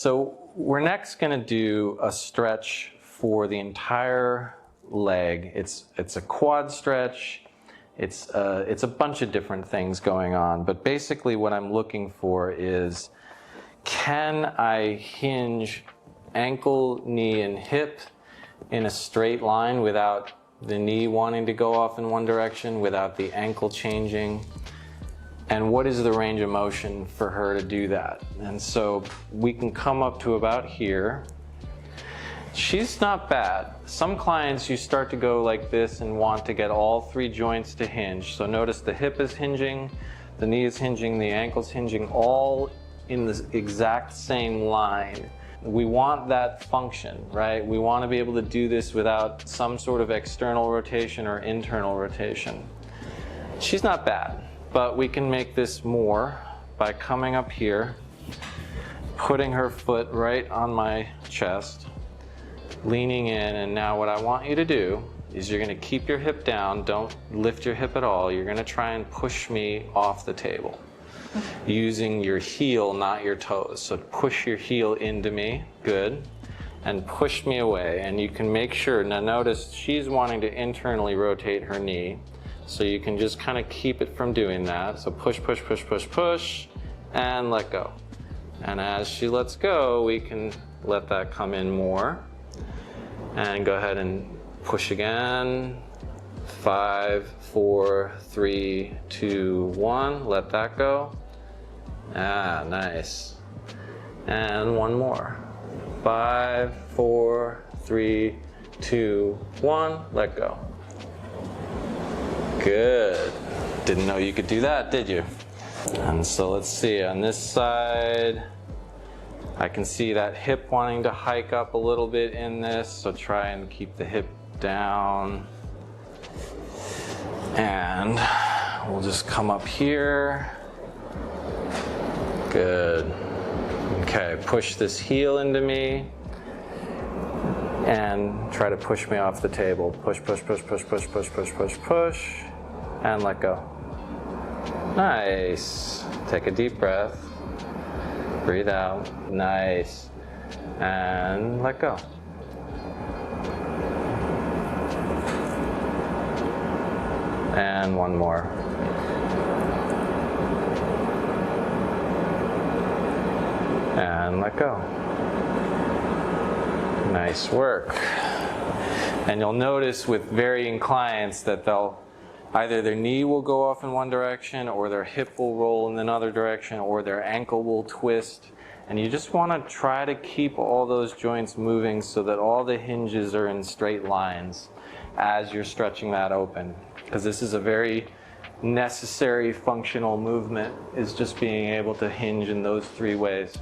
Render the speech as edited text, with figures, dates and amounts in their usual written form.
So we're next going to do a stretch for the entire leg. It's a quad stretch. It's a bunch of different things going on, but basically what I'm looking for is, can I hinge ankle, knee, and hip in a straight line without the knee wanting to go off in one direction, without the ankle changing? And what is the range of motion for her to do that? And so we can come up to about here. She's not bad. Some clients, you start to go like this and want to get all three joints to hinge. So notice the hip is hinging, the knee is hinging, the ankle's hinging, all in the exact same line. We want that function, right? We want to be able to do this without some sort of external rotation or internal rotation. She's not bad. But we can make this more by coming up here, putting her foot right on my chest, leaning in, and now what I want you to do is you're going to keep your hip down, don't lift your hip at all. You're going to try and push me off the table using your heel, not your toes. So push your heel into me, good, and push me away. And you can make sure, now notice she's wanting to internally rotate her knee. So you can just kind of keep it from doing that. So push, push, push, push, push, and let go. And as she lets go, we can let that come in more. And go ahead and push again. 5, 4, 3, 2, 1. Let that go. Ah, nice. And one more. 5, 4, 3, 2, 1. Let go. Good. Didn't know you could do that, did you? And so let's see, on this side, I can see that hip wanting to hike up a little bit in this, so try and keep the hip down. And we'll just come up here. Good. Okay, push this heel into me and try to push me off the table. Push, push, push, push, push, push, push, push, push. And let go. Nice. Take a deep breath. Breathe out. Nice. And let go. And one more. And let go. Nice work. And you'll notice with varying clients that either their knee will go off in one direction, or their hip will roll in another direction, or their ankle will twist. And you just want to try to keep all those joints moving so that all the hinges are in straight lines as you're stretching that open. Because this is a very necessary functional movement, is just being able to hinge in those three ways.